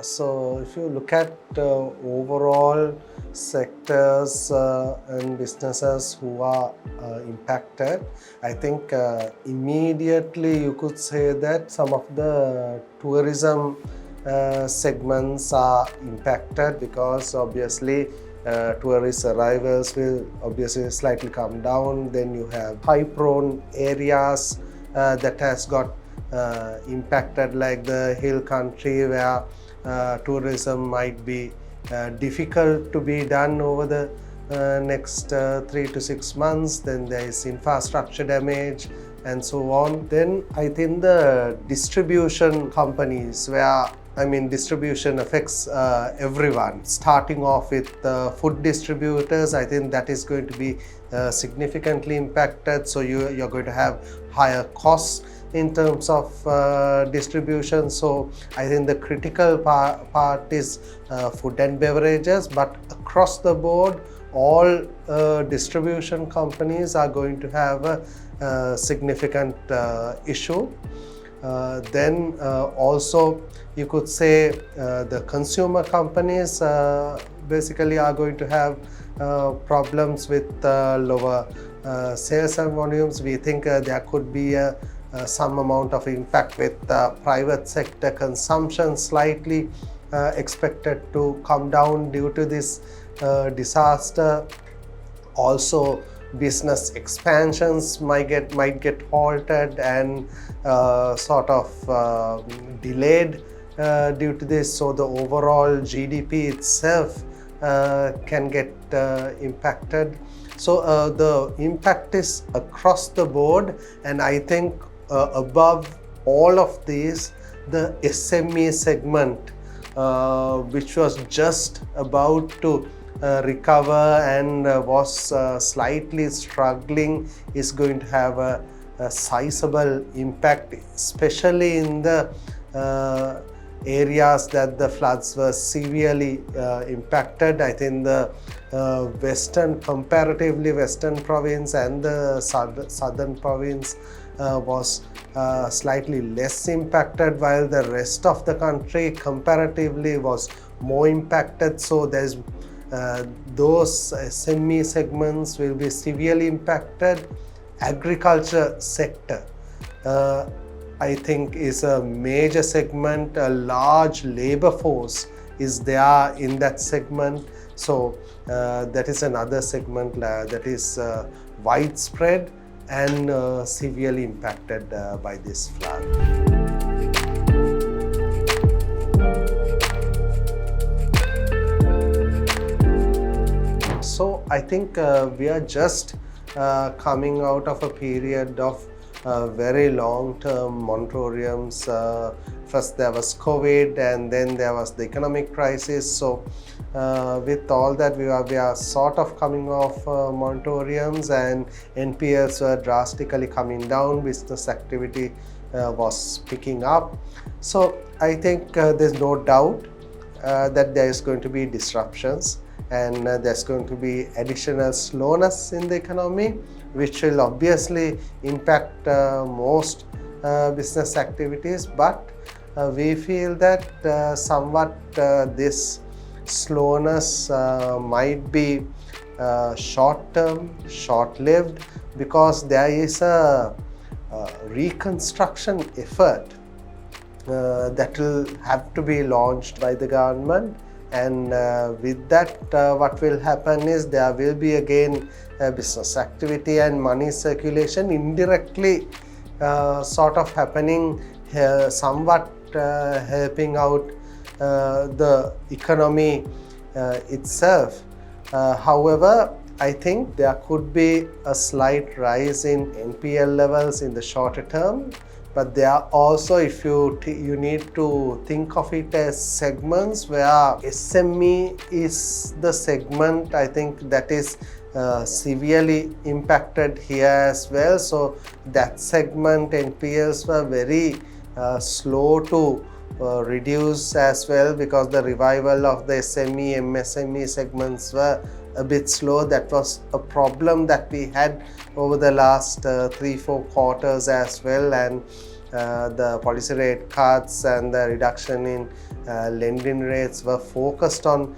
So if you look at overall sectors and businesses who are impacted, I think immediately you could say that some of the tourism segments are impacted because obviously tourist arrivals will obviously slightly come down. Then you have high prone areas that has got impacted, like the hill country where tourism might be difficult to be done over the next 3 to 6 months. Then there is infrastructure damage and so on. Then I think the distribution companies, where distribution affects everyone. Starting off with food distributors, I think that is going to be significantly impacted. So you're going to have higher costs in terms of distribution. So I think the critical part is food and beverages, but across the board, all distribution companies are going to have a significant issue. Then also you could say the consumer companies basically are going to have problems with lower sales and volumes. We think there could be some amount of impact with private sector consumption slightly expected to come down due to this disaster. Also, business expansions might get halted and sort of delayed due to this. So the overall GDP itself can get impacted. So the impact is across the board, and I think above all of these, the SME segment, which was just about to recover and was slightly struggling, is going to have a sizable impact, especially in the areas that the floods were severely impacted. I think the comparatively western province and the southern province was slightly less impacted, while the rest of the country comparatively was more impacted. So there's those SME segments will be severely impacted. Agriculture sector, I think, is a major segment. A large labor force is there in that segment. So that is another segment that is widespread and severely impacted by this flood. So I think we are just coming out of a period of very long-term moratoriums. First there was COVID, and then there was the economic crisis. So with all that, we are sort of coming off moratoriums, and NPLs were drastically coming down. Business activity was picking up. So I think there's no doubt that there is going to be disruptions, and there's going to be additional slowness in the economy, which will obviously impact most business activities. But we feel that somewhat this slowness might be short-term, short-lived, because there is a reconstruction effort that will have to be launched by the government. And with that, what will happen is there will be again business activity and money circulation indirectly sort of happening here, somewhat helping out the economy itself. However, I think there could be a slight rise in NPL levels in the shorter term. But there are also, if you need to think of it as segments where SME is the segment, I think that is severely impacted here as well. So that segment NPLs were very slow to reduce as well, because the revival of the SME, MSME segments were a bit slow. That was a problem that we had over the last 3-4 quarters as well, and the policy rate cuts and the reduction in lending rates were focused on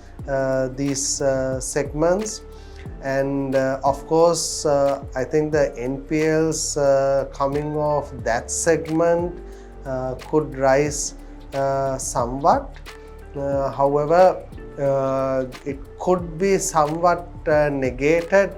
these segments. And of course, I think the NPLs coming off that segment could rise somewhat. However, it could be somewhat negated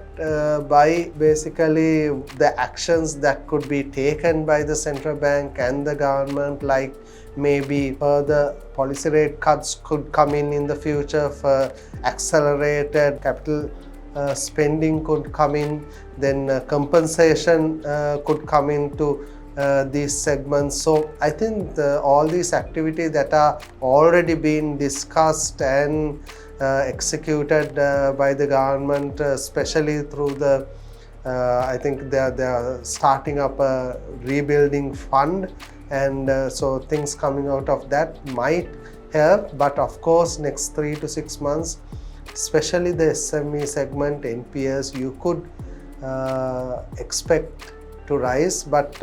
by basically the actions that could be taken by the central bank and the government, like maybe further policy rate cuts could come in the future, for accelerated capital spending could come in, then compensation could come into these segments. So I think all these activities that are already being discussed and executed by the government, especially through the I think they are starting up a rebuilding fund, and so things coming out of that might help. But of course, next 3 to 6 months, especially the SME segment NPS, you could expect to rise, but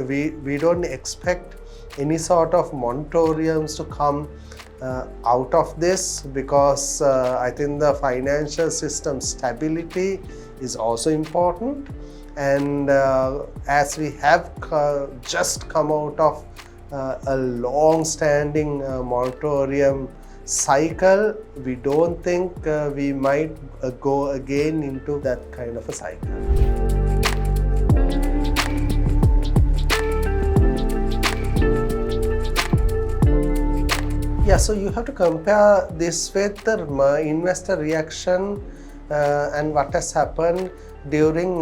we don't expect any sort of moratoriums to come out of this, because I think the financial system stability is also important. And as we have just come out of a long-standing moratorium cycle, we don't think we might go again into that kind of a cycle. Yeah, so you have to compare this with the investor reaction and what has happened during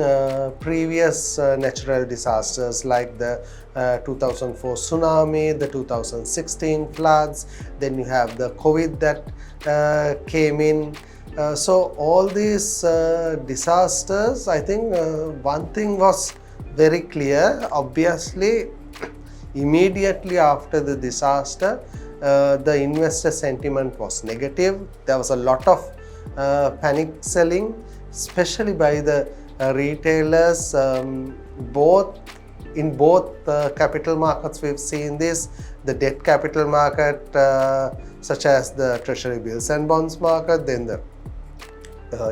previous natural disasters, like the 2004 tsunami, the 2016 floods, then you have the COVID that came in. So all these disasters, I think one thing was very clear. Obviously, immediately after the disaster, the investor sentiment was negative. There was a lot of panic selling, especially by the retailers. In both capital markets we've seen this, the debt capital market such as the treasury bills and bonds market, then the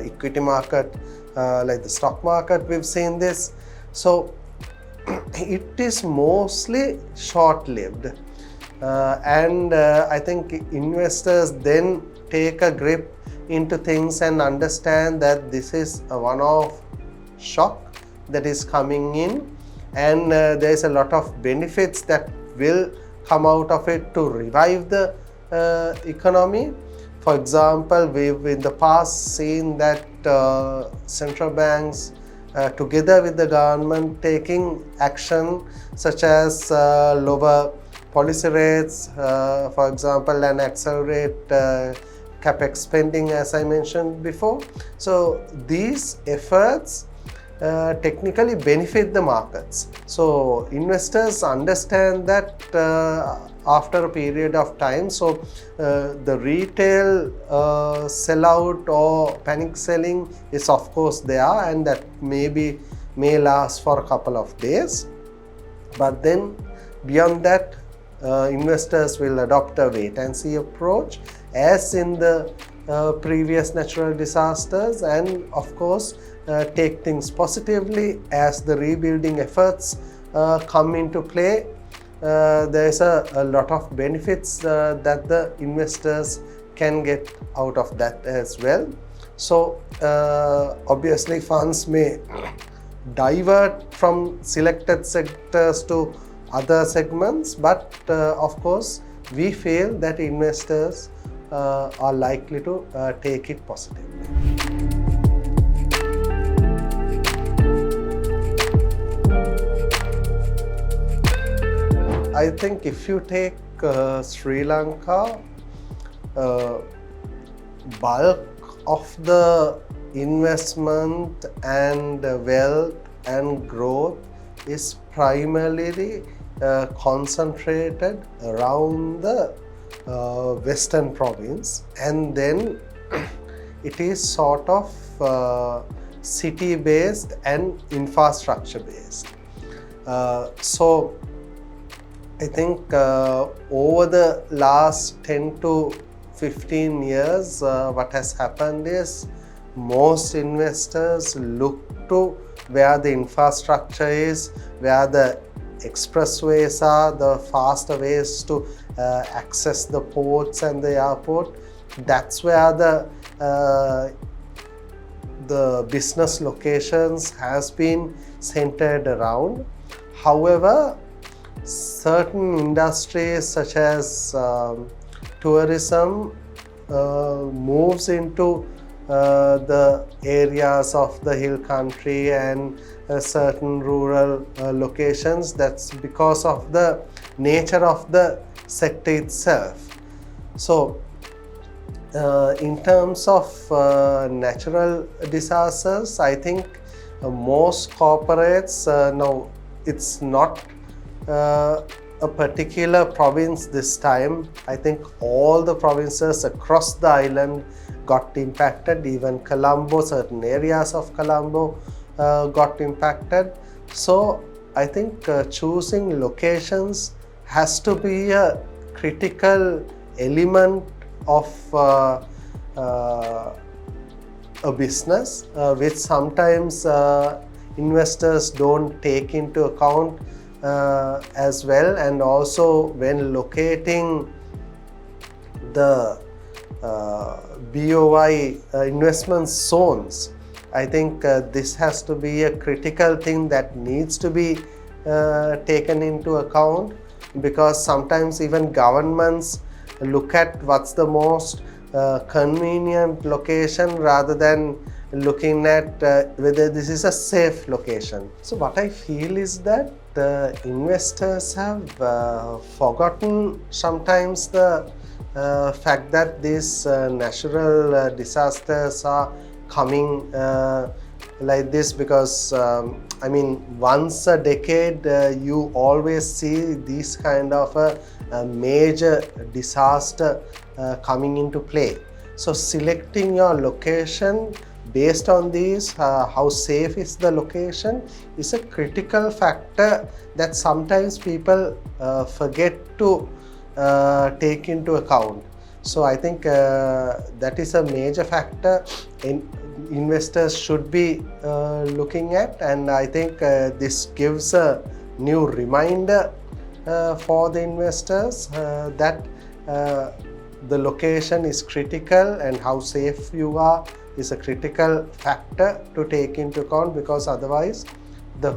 equity market like the stock market, we've seen this. So it is mostly short-lived. And I think investors then take a grip into things and understand that this is a one-off shock that is coming in, and there is a lot of benefits that will come out of it to revive the economy. For example, we've in the past seen that central banks together with the government taking action such as lower policy rates, for example, and accelerate capex spending, as I mentioned before. So these efforts technically benefit the markets. So investors understand that after a period of time. So the retail sellout or panic selling is of course there, and that may last for a couple of days. But then beyond that, investors will adopt a wait-and-see approach, as in the previous natural disasters, and of course take things positively as the rebuilding efforts come into play. There is a lot of benefits that the investors can get out of that as well. So obviously funds may divert from selected sectors to other segments, but of course we feel that investors are likely to take it positively. I think if you take Sri Lanka, bulk of the investment and wealth and growth is primarily concentrated around the western province, and then it is sort of city based and infrastructure based. So I think over the last 10 to 15 years, what has happened is most investors look to where the infrastructure is, where the expressways are, the faster ways to access the ports and the airport. That's where the business locations has been centered around. However, certain industries such as tourism moves into the areas of the hill country and certain rural locations. That's because of the nature of the sector itself. So in terms of natural disasters, I think most corporates now, it's not a particular province this time. I think all the provinces across the island got impacted. Even Colombo, certain areas of Colombo got impacted. So I think choosing locations has to be a critical element of a business, which sometimes investors don't take into account as well. And also when locating the BOI investment zones, I think this has to be a critical thing that needs to be taken into account, because sometimes even governments look at what's the most convenient location rather than looking at whether this is a safe location. So what I feel is that the investors have forgotten sometimes the fact that these natural disasters are coming like this, because I mean, once a decade you always see this kind of a major disaster coming into play. So selecting your location based on these, how safe is the location, is a critical factor that sometimes people forget to take into account. So I think that is a major factor investors should be looking at, and I think this gives a new reminder for the investors that the location is critical, and how safe you are is a critical factor to take into account, because otherwise the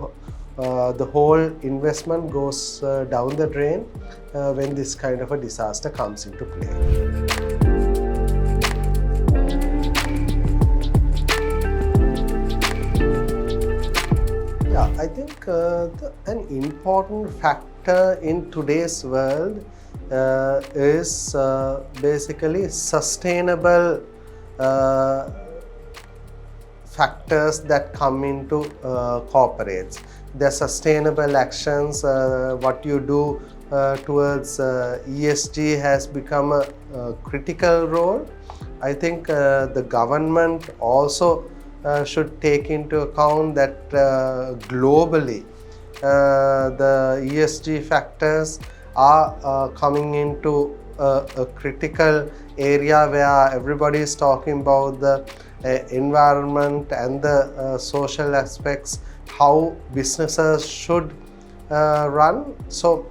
whole investment goes down the drain when this kind of a disaster comes into play. Yeah, I think an important factor in today's world is basically sustainable factors that come into corporates. The sustainable actions, what you do towards ESG has become a critical role. I think the government also should take into account that globally the ESG factors are coming into a critical area where everybody is talking about the environment and the social aspects, how businesses should run. So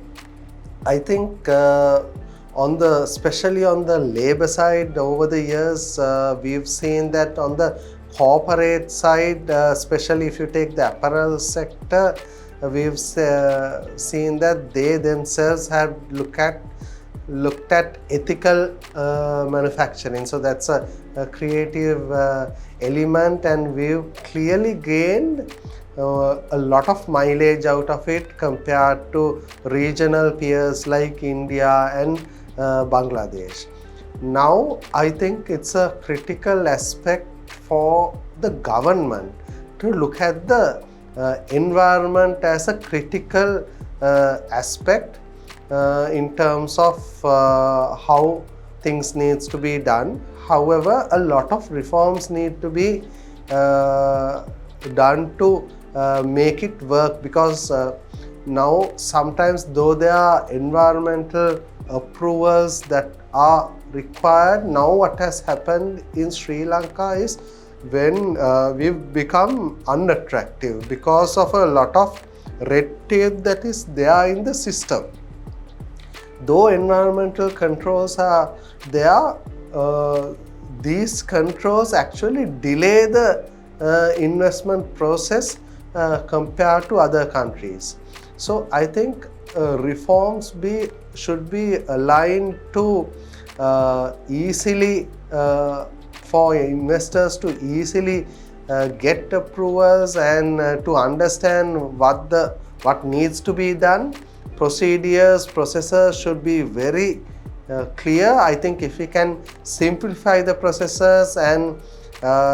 I think especially on the labor side, over the years we've seen that on the corporate side, especially if you take the apparel sector, we've seen that they themselves have looked at ethical manufacturing. So that's a creative element, and we've clearly gained a lot of mileage out of it compared to regional peers like India and Bangladesh. Now I think it's a critical aspect for the government to look at the environment as a critical aspect in terms of how things needs to be done. However, a lot of reforms need to be done to make it work, because now sometimes though there are environmental approvals that are required, now what has happened in Sri Lanka is when we've become unattractive because of a lot of red tape that is there in the system. Though environmental controls are there, these controls actually delay the investment process compared to other countries. So I think reforms should be aligned to easily for investors to easily get approvals and to understand what needs to be done. Processes should be very clear. I think if we can simplify the processes and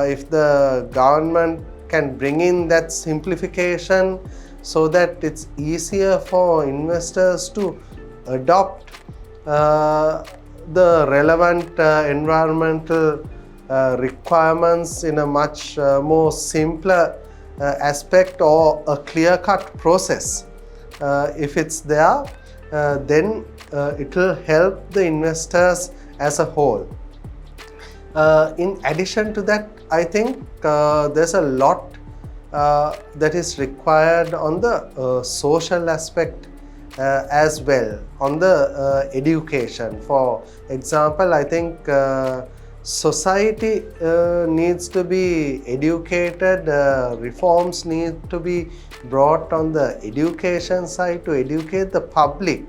if the government can bring in that simplification so that it's easier for investors to adopt the relevant environmental requirements in a much more simpler aspect or a clear-cut process. If it's there, then it will help the investors as a whole. In addition to that, I think there's a lot that is required on the social aspect as well, on the education. For example, I think society needs to be educated, reforms need to be brought on the education side to educate the public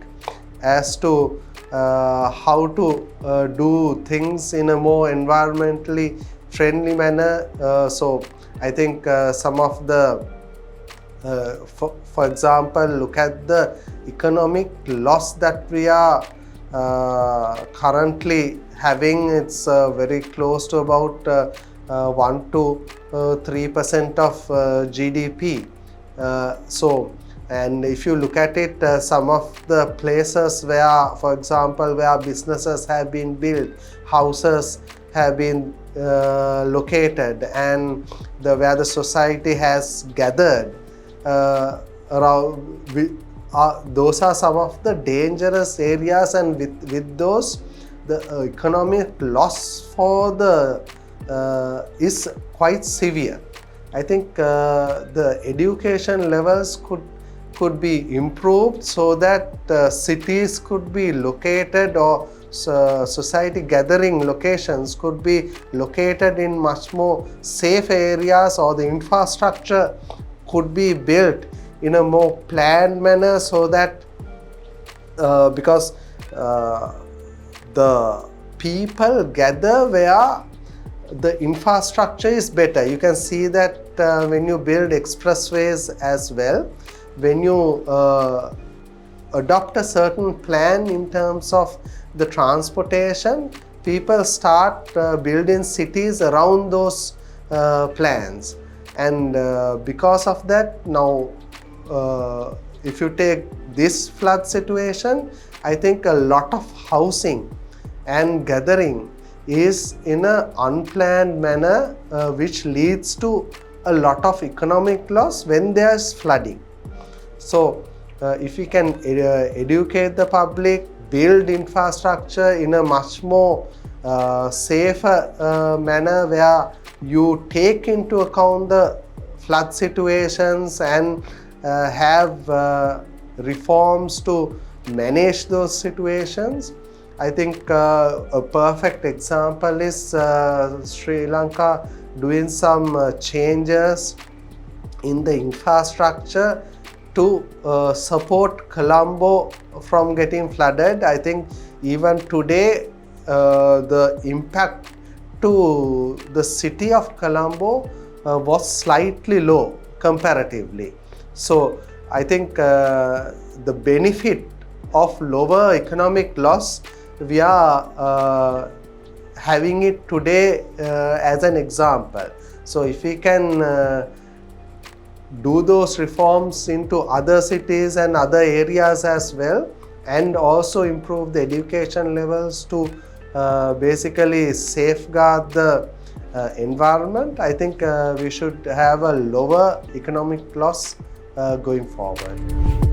as to how to do things in a more environmentally friendly manner. So I think some of the for example, look at the economic loss that we are currently having. It's very close to about 1 to 3% of GDP. And if you look at it, some of the places where, for example, where businesses have been built, houses have been located, and where the society has gathered around, those are some of the dangerous areas, and with those, the economic loss for the is quite severe. I think the education levels could be improved so that cities could be located, or society gathering locations could be located in much more safe areas, or the infrastructure could be built in a more planned manner, so that because the people gather where the infrastructure is better. You can see that when you build expressways as well, when you adopt a certain plan in terms of the transportation, people start building cities around those plans. And because of that, now if you take this flood situation, I think a lot of housing and gathering is in an unplanned manner, which leads to a lot of economic loss when there's flooding. So if we can educate the public, build infrastructure in a much more safer manner, where you take into account the flood situations and have reforms to manage those situations. I think a perfect example is Sri Lanka doing some changes in the infrastructure to support Colombo from getting flooded. I think even today the impact to the city of Colombo was slightly low comparatively. So I think the benefit of lower economic loss, we are having it today as an example. So if we can do those reforms into other cities and other areas as well, and also improve the education levels to basically safeguard the environment, I think we should have a lower economic loss going forward.